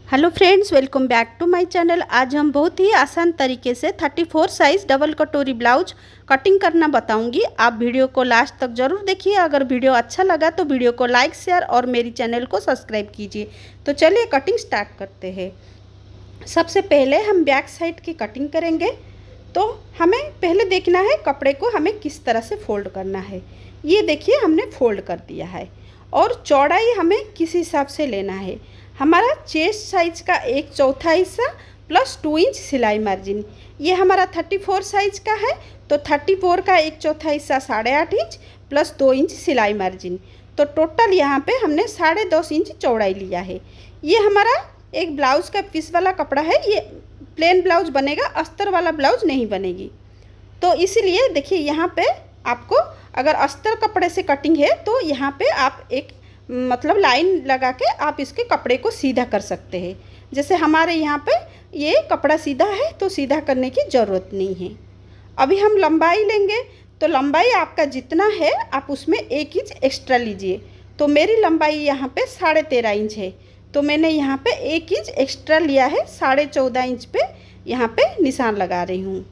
Hello friends, welcome back to my channel. आज हम बहुत ही आसान तरीके से 34 साइज़ डबल कटोरी ब्लाउज कटिंग करना बताऊंगी। आप वीडियो को लास्ट तक ज़रूर देखिए। अगर वीडियो अच्छा लगा तो वीडियो को लाइक, शेयर और मेरी चैनल को सब्सक्राइब कीजिए। तो चलिए कटिंग स्टार्ट करते हैं। सबसे पहले हम बैक साइड की कटिंग करेंगे। तो हमें पहले देखना है कपड़े को हमें किस तरह से फोल्ड करना है। ये देखिए हमने फोल्ड कर दिया है और चौड़ाई हमें किस हिसाब से लेना है। हमारा चेस्ट साइज का 1/4 हिस्सा प्लस 2 इंच सिलाई मार्जिन, ये हमारा 34 साइज का है। तो 34 का 1/4 हिस्सा 8.5 इंच प्लस 2 इंच सिलाई मार्जिन, तो टोटल यहाँ पे हमने 10.5 इंच चौड़ाई लिया है। ये हमारा एक ब्लाउज़ का पीस वाला कपड़ा है। ये प्लेन ब्लाउज बनेगा, अस्तर वाला ब्लाउज नहीं बनेगी। तो इसीलिए देखिए यहाँ पे आपको अगर अस्तर कपड़े से कटिंग है तो यहाँ पे आप एक मतलब लाइन लगा के आप इसके कपड़े को सीधा कर सकते हैं। जैसे हमारे यहाँ पे ये कपड़ा सीधा है तो सीधा करने की ज़रूरत नहीं है। अभी हम लंबाई लेंगे, तो लंबाई आपका जितना है आप उसमें 1 इंच एक्स्ट्रा लीजिए। तो मेरी लंबाई यहाँ पे 13.5 इंच है, तो मैंने यहाँ पे 1 इंच एक्स्ट्रा लिया है। 14.5 इंच पे यहाँ पे निशान लगा रही हूँ।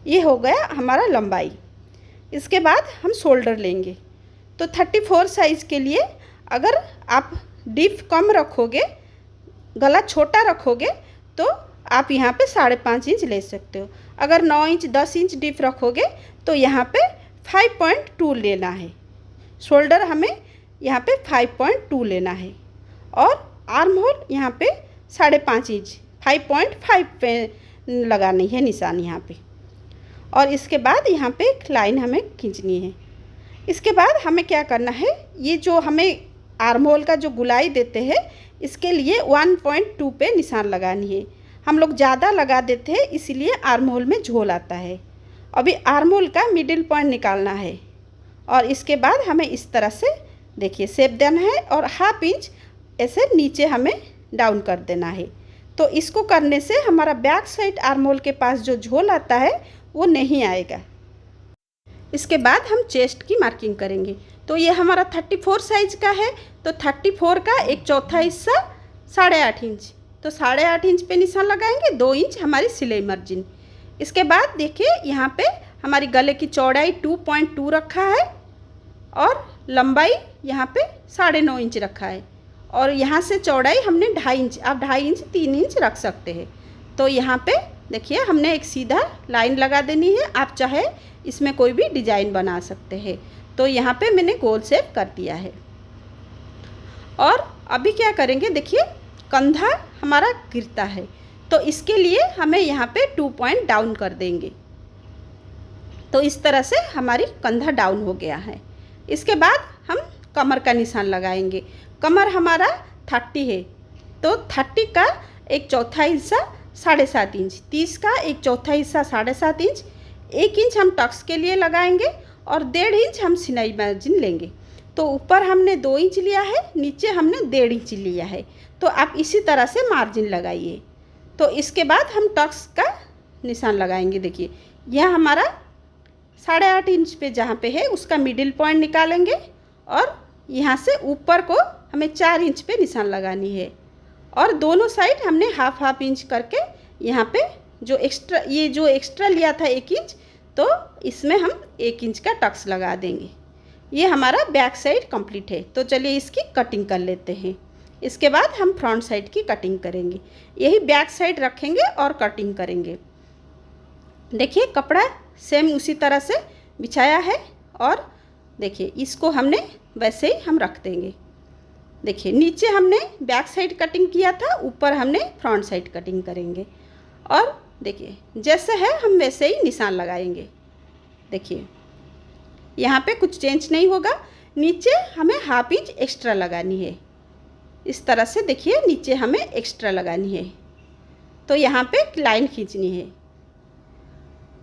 ये हो गया हमारा लंबाई। इसके बाद हम शोल्डर लेंगे। तो 34 साइज़ के लिए अगर आप डिप कम रखोगे, गला छोटा रखोगे, तो आप यहाँ पे 5.5 इंच ले सकते हो। अगर 9 इंच 10 इंच डिप रखोगे तो यहाँ पे 5.2 लेना है। शोल्डर हमें यहाँ पे 5.2 लेना है और आर्म होल यहाँ पे 5.5 इंच 5.5 पे लगानी है निशान यहाँ पे। और इसके बाद यहाँ पे एक लाइन हमें खींचनी है। इसके बाद हमें क्या करना है, ये जो हमें आर्म होल का जो गुलाई देते हैं इसके लिए 1.2 पे निशान लगानी है। हम लोग ज़्यादा लगा देते हैं इसीलिए आर्म होल में झोल आता है। अभी आर्म होल का मिडिल पॉइंट निकालना है और इसके बाद हमें इस तरह से देखिए शेप देना है और 1/2 इंच ऐसे नीचे हमें डाउन कर देना है। तो इसको करने से हमारा बैक साइड आर्म होल के पास जो झोल आता है वो नहीं आएगा। इसके बाद हम चेस्ट की मार्किंग करेंगे। तो ये हमारा 34 साइज़ का है, तो 34 का 1/4 हिस्सा 8.5 इंच, तो 8.5 इंच पे निशान लगाएंगे। 2 इंच हमारी सिलाई मार्जिन। इसके बाद देखिए यहाँ पे हमारी गले की चौड़ाई 2.2 रखा है और लंबाई यहाँ पे 9.5 इंच रखा है और यहाँ से चौड़ाई हमने 2.5 इंच, आप 2.5 इंच 3 इंच रख सकते हैं। तो यहाँ पे देखिए हमने एक सीधा लाइन लगा देनी है। आप चाहे इसमें कोई भी डिजाइन बना सकते हैं। तो यहाँ पे मैंने गोल शेप कर दिया है। और अभी क्या करेंगे, देखिए कंधा हमारा गिरता है तो इसके लिए हमें यहाँ पे 2 पॉइंट डाउन कर देंगे। तो इस तरह से हमारी कंधा डाउन हो गया है। इसके बाद हम कमर का निशान लगाएंगे। कमर हमारा 30 है, तो 30 का 1/4 हिस्सा 7.5 इंच, 30 का 1/4 हिस्सा 7.5 इंच, 1 इंच हम टक्स के लिए लगाएंगे और 1.5 इंच हम सिलाई मार्जिन लेंगे। तो ऊपर हमने 2 इंच लिया है, नीचे हमने 1.5 इंच लिया है। तो आप इसी तरह से मार्जिन लगाइए। तो इसके बाद हम टक्स का निशान लगाएंगे। देखिए यह हमारा 8.5 इंच पे जहाँ पे है उसका मिडिल पॉइंट निकालेंगे और यहाँ से ऊपर को हमें 4 इंच पे निशान लगानी है और दोनों साइड हमने 1/2 इंच करके यहाँ पे जो एक्स्ट्रा लिया था 1 इंच, तो इसमें हम 1 इंच का टक्स लगा देंगे। ये हमारा बैक साइड कंप्लीट है। तो चलिए इसकी कटिंग कर लेते हैं। इसके बाद हम फ्रंट साइड की कटिंग करेंगे। यही बैक साइड रखेंगे और कटिंग करेंगे। देखिए कपड़ा सेम उसी तरह से बिछाया है और देखिए इसको हमने वैसे ही हम रख देंगे। देखिए नीचे हमने बैक साइड कटिंग किया था, ऊपर हमने फ्रंट साइड कटिंग करेंगे और देखिए जैसे है हम वैसे ही निशान लगाएंगे। देखिए यहाँ पे कुछ चेंज नहीं होगा। नीचे हमें 1/2 इंच एक्स्ट्रा लगानी है। इस तरह से देखिए नीचे हमें एक्स्ट्रा लगानी है। तो यहाँ पे एक लाइन खींचनी है।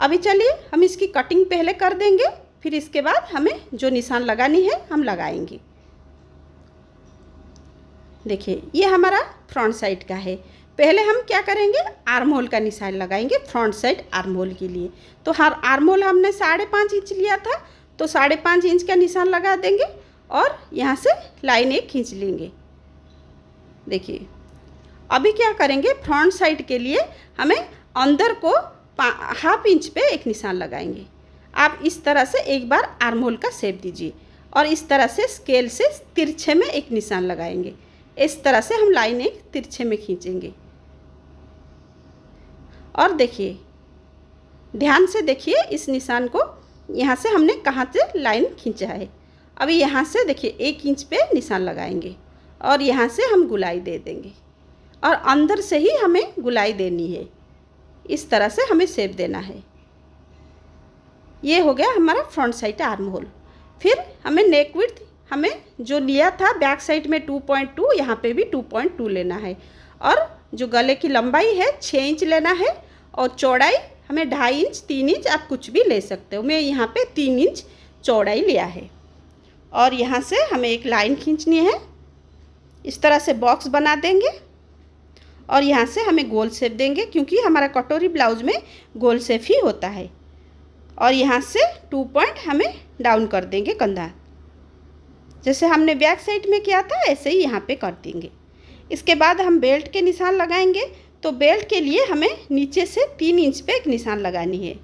अभी चलिए हम इसकी कटिंग पहले कर देंगे, फिर इसके बाद हमें जो निशान लगानी है हम लगाएंगे। देखिए ये हमारा फ्रंट साइड का है। पहले हम क्या करेंगे, आर्म होल का निशान लगाएंगे फ्रंट साइड आर्म होल के लिए। तो हर आर्म होल हमने 5.5 इंच लिया था, तो 5.5 इंच का निशान लगा देंगे और यहाँ से लाइन एक खींच लेंगे। देखिए अभी क्या करेंगे, फ्रंट साइड के लिए हमें अंदर को 1/2 इंच पे एक निशान लगाएंगे। आप इस तरह से एक बार आर्म होल का शेप दीजिए और इस तरह से स्केल से तिरछे में एक निशान लगाएंगे। इस तरह से हम लाइन एक तिरछे में खींचेंगे। और देखिए, ध्यान से देखिए इस निशान को, यहाँ से हमने कहाँ से लाइन खींचा है। अभी यहाँ से देखिए 1 इंच पे निशान लगाएंगे और यहाँ से हम गुलाई दे देंगे और अंदर से ही हमें गुलाई देनी है। इस तरह से हमें शेप देना है। ये हो गया हमारा फ्रंट साइड आर्म होल। फिर हमें नेक विड्थ हमें जो लिया था बैक साइड में 2.2, यहाँ पे भी 2.2 लेना है। और जो गले की लंबाई है 6 इंच लेना है और चौड़ाई हमें 2.5 इंच 3 इंच आप कुछ भी ले सकते हो। मैं यहाँ पे 3 इंच चौड़ाई लिया है। और यहाँ से हमें एक लाइन खींचनी है। इस तरह से बॉक्स बना देंगे और यहाँ से हमें गोल शेप देंगे, क्योंकि हमारा कटोरी ब्लाउज में गोल शेप ही होता है। और यहाँ से 2 पॉइंट हमें डाउन कर देंगे कंधा, जैसे हमने बैक साइड में किया था ऐसे ही यहाँ पे कर देंगे। इसके बाद हम बेल्ट के निशान लगाएंगे। तो बेल्ट के लिए हमें नीचे से 3 इंच पे एक निशान लगानी है।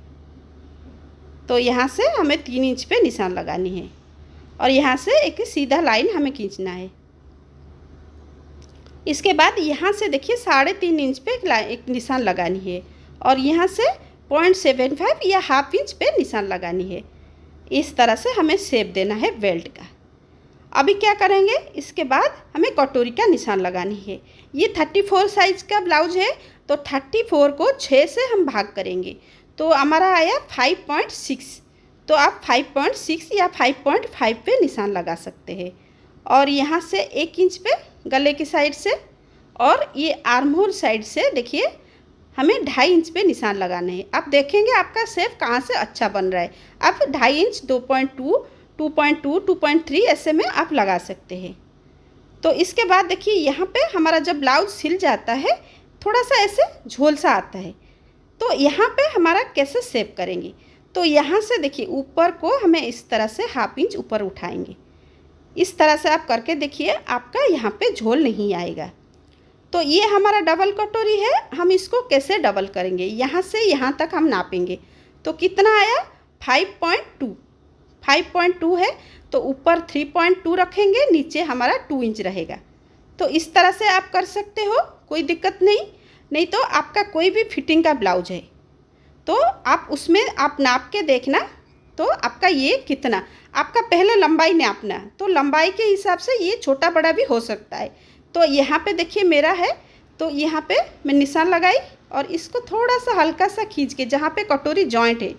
तो यहाँ से हमें 3 इंच पे निशान लगानी है और यहाँ से एक सीधा लाइन हमें खींचना है। इसके बाद यहाँ से देखिए 3.5 इंच पे एक निशान लगानी है और यहाँ से 0.75 या 1/2 इंच पे निशान लगानी है। इस तरह से हमें शेप देना है बेल्ट का। अभी क्या करेंगे, इसके बाद हमें कटोरी का निशान लगानी है। ये 34 साइज का ब्लाउज है, तो 34 को 6 से हम भाग करेंगे तो हमारा आया 5.6। तो आप 5.6 या 5.5 पे निशान लगा सकते हैं। और यहाँ से 1 इंच पे गले की साइड से और ये आर्म होल साइड से देखिए हमें 2.5 इंच पे निशान लगाने हैं। आप देखेंगे आपका शेप कहाँ से अच्छा बन रहा है। आप 2.5 इंच 2.2 2.2 2.3 ऐसे में आप लगा सकते हैं। तो इसके बाद देखिए यहाँ पे हमारा जब ब्लाउज सिल जाता है थोड़ा सा ऐसे झोल सा आता है, तो यहाँ पे हमारा कैसे शेप करेंगे। तो यहाँ से देखिए ऊपर को हमें इस तरह से 1/2 इंच ऊपर उठाएंगे। इस तरह से आप करके देखिए, आपका यहाँ पे झोल नहीं आएगा। तो ये हमारा डबल कटोरी है। हम इसको कैसे डबल करेंगे, यहाँ से यहाँ तक हम नापेंगे। तो कितना आया 5.2 है, तो ऊपर 3.2 रखेंगे, नीचे हमारा 2 इंच रहेगा। तो इस तरह से आप कर सकते हो, कोई दिक्कत नहीं तो आपका कोई भी फिटिंग का ब्लाउज है तो आप उसमें आप नाप के देखना। तो आपका ये कितना, आपका पहले लंबाई नापना, तो लंबाई के हिसाब से ये छोटा बड़ा भी हो सकता है। तो यहाँ पे देखिए मेरा है, तो यहाँ पे मैं निशान लगाई और इसको थोड़ा सा हल्का सा खींच के जहाँ पे कटोरी जॉइंट है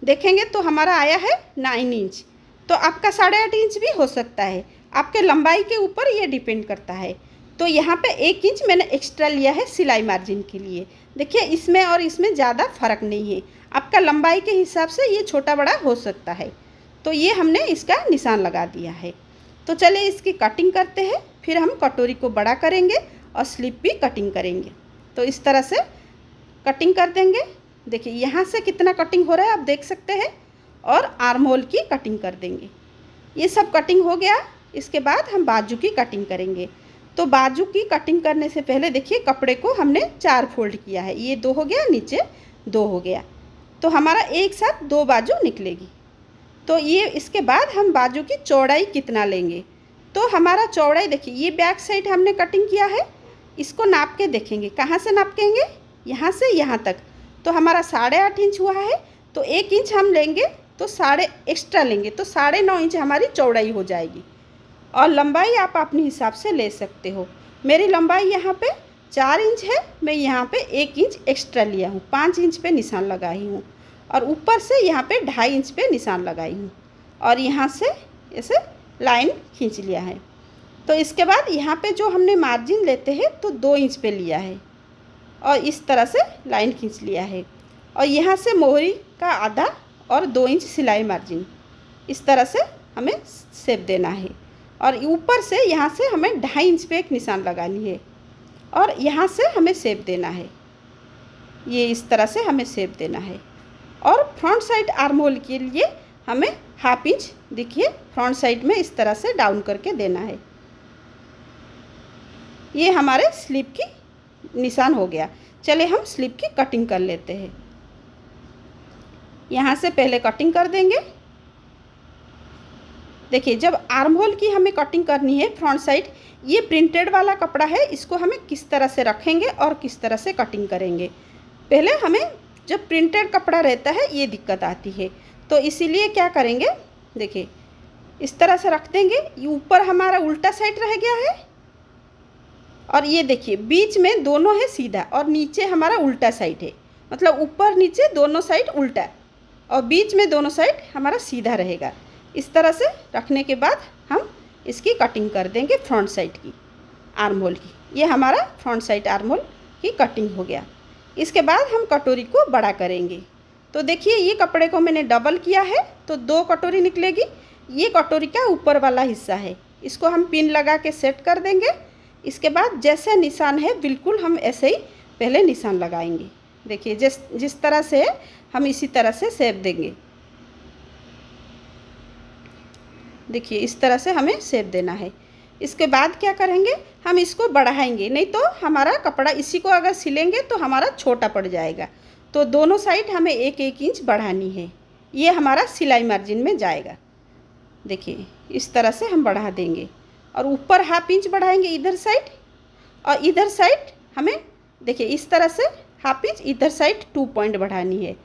देखेंगे तो हमारा आया है 9 इंच। तो आपका 8.5 इंच भी हो सकता है, आपके लंबाई के ऊपर ये डिपेंड करता है। तो यहाँ पे 1 इंच मैंने एक्स्ट्रा लिया है सिलाई मार्जिन के लिए। देखिए इसमें और इसमें ज़्यादा फर्क नहीं है, आपका लंबाई के हिसाब से ये छोटा बड़ा हो सकता है। तो ये हमने इसका निशान लगा दिया है। तो चलिए इसकी कटिंग करते हैं, फिर हम कटोरी को बड़ा करेंगे और स्लिप भी कटिंग करेंगे। तो इस तरह से कटिंग कर देंगे। देखिए यहाँ से कितना कटिंग हो रहा है आप देख सकते हैं, और आर्म होल की कटिंग कर देंगे। ये सब कटिंग हो गया। इसके बाद हम बाजू की कटिंग करेंगे। तो बाजू की कटिंग करने से पहले देखिए कपड़े को हमने 4 फोल्ड किया है। ये 2 हो गया, नीचे 2 हो गया, तो हमारा एक साथ 2 बाजू निकलेगी। तो ये इसके बाद हम बाजू की चौड़ाई कितना लेंगे। तो हमारा चौड़ाई देखिए ये बैक साइड हमने कटिंग किया है, इसको नाप के देखेंगे। कहाँ से नापेंगे, यहाँ से यहाँ तक। तो हमारा 8.5 इंच हुआ है, तो 1 इंच हम लेंगे तो एक्स्ट्रा लेंगे, तो 9.5 इंच हमारी चौड़ाई हो जाएगी। और लंबाई आप अपने हिसाब से ले सकते हो। मेरी लंबाई यहाँ पे 4 इंच है, मैं यहाँ पे 1 इंच एक्स्ट्रा लिया हूँ, 5 इंच पे निशान लगाई हूँ और ऊपर से यहाँ पे 2.5 इंच पे निशान लगाई हूँ और यहाँ से ऐसे लाइन खींच लिया है। तो इसके बाद यहाँ पे जो हमने मार्जिन लेते हैं तो 2 इंच पे लिया है और इस तरह से लाइन खींच लिया है। और यहाँ से मोहरी का आधा और 2 इंच सिलाई मार्जिन, इस तरह से हमें शेप देना है। और ऊपर से यहाँ से हमें 2.5 इंच पे एक निशान लगानी है और यहाँ से हमें शेप देना है। ये इस तरह से हमें शेप देना है। और फ्रंट साइड आर्म होल के लिए हमें 1/2 इंच देखिए फ्रंट साइड में इस तरह से डाउन करके देना है। ये हमारे स्लीव की निशान हो गया। चलिए हम स्लीव की कटिंग कर लेते हैं। यहाँ से पहले कटिंग कर देंगे। देखिए जब आर्म होल की हमें कटिंग करनी है फ्रंट साइड, ये प्रिंटेड वाला कपड़ा है, इसको हमें किस तरह से रखेंगे और किस तरह से कटिंग करेंगे। पहले हमें जब प्रिंटेड कपड़ा रहता है ये दिक्कत आती है, तो इसीलिए क्या करेंगे, देखिए इस तरह से रख देंगे। ये ऊपर हमारा उल्टा साइड रह गया है और ये देखिए बीच में दोनों है सीधा और नीचे हमारा उल्टा साइड है, मतलब ऊपर नीचे दोनों साइड उल्टा और बीच में दोनों साइड हमारा सीधा रहेगा। इस तरह से रखने के बाद हम इसकी कटिंग कर देंगे फ्रंट साइड की आर्म होल की। ये हमारा फ्रंट साइड आर्म होल की कटिंग हो गया। इसके बाद हम कटोरी को बड़ा करेंगे। तो देखिए ये कपड़े को मैंने डबल किया है तो 2 कटोरी निकलेगी। ये कटोरी का ऊपर वाला हिस्सा है, इसको हम पिन लगा के सेट कर देंगे। इसके बाद जैसे निशान है बिल्कुल हम ऐसे ही पहले निशान लगाएंगे। देखिए जिस तरह से हम इसी तरह से शेप देंगे। देखिए इस तरह से हमें शेप देना है। इसके बाद क्या करेंगे, हम इसको बढ़ाएंगे, नहीं तो हमारा कपड़ा इसी को अगर सिलेंगे तो हमारा छोटा पड़ जाएगा। तो दोनों साइड हमें 1-1 इंच बढ़ानी है, ये हमारा सिलाई मार्जिन में जाएगा। देखिए इस तरह से हम बढ़ा देंगे और ऊपर 1/2 इंच बढ़ाएंगे इधर साइड, और इधर साइड हमें देखिए इस तरह से 1/2 इंच इधर साइड 2 पॉइंट बढ़ानी है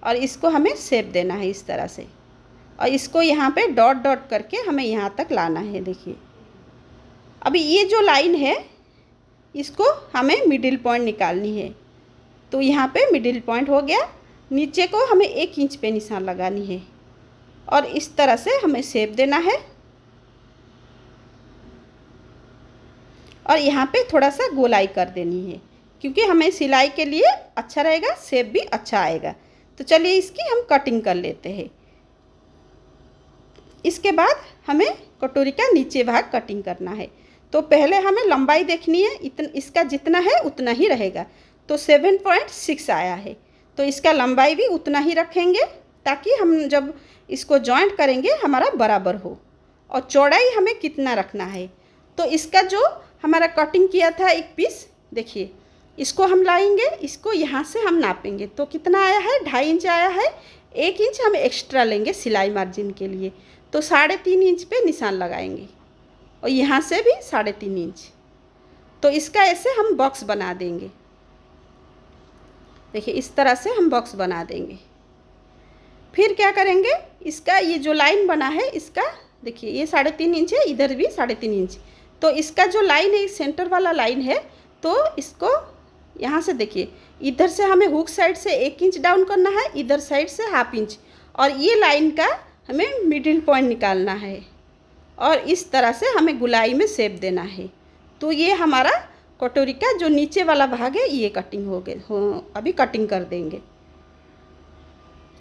और इसको हमें शेप देना है इस तरह से। और इसको यहाँ पे डॉट डॉट करके हमें यहाँ तक लाना है। देखिए अभी ये जो लाइन है इसको हमें मिडिल पॉइंट निकालनी है। तो यहाँ पे मिडिल पॉइंट हो गया। नीचे को हमें 1 इंच पे निशान लगानी है और इस तरह से हमें शेप देना है। और यहाँ पे थोड़ा सा गोलाई कर देनी है क्योंकि हमें सिलाई के लिए अच्छा रहेगा, शेप भी अच्छा आएगा। तो चलिए इसकी हम कटिंग कर लेते हैं। इसके बाद हमें कटोरी का नीचे भाग कटिंग करना है। तो पहले हमें लंबाई देखनी है, इसका जितना है उतना ही रहेगा। तो 7.6 आया है, तो इसका लंबाई भी उतना ही रखेंगे ताकि हम जब इसको जॉइंट करेंगे हमारा बराबर हो। और चौड़ाई हमें कितना रखना है, तो इसका जो हमारा कटिंग किया था एक पीस, देखिए इसको हम लाएंगे, इसको यहाँ से हम नापेंगे। तो कितना आया है, 2.5 इंच आया है। 1 इंच हम एक्स्ट्रा लेंगे सिलाई मार्जिन के लिए, तो 3.5 इंच पे निशान लगाएंगे और यहाँ से भी 3.5 इंच। तो इसका ऐसे हम बॉक्स बना देंगे। देखिए इस तरह से हम बॉक्स बना देंगे। फिर क्या करेंगे, इसका ये जो लाइन बना है इसका देखिए ये 3.5 इंच है, इधर भी 3.5 इंच। तो इसका जो लाइन है सेंटर वाला लाइन है, तो इसको यहाँ से देखिए इधर से हमें हुक साइड से 1 इंच डाउन करना है, इधर साइड से 1/2 इंच, और ये लाइन का हमें मिडिल पॉइंट निकालना है और इस तरह से हमें गुलाई में शेप देना है। तो ये हमारा कटोरी का जो नीचे वाला भाग है ये कटिंग हो गए हो, अभी कटिंग कर देंगे।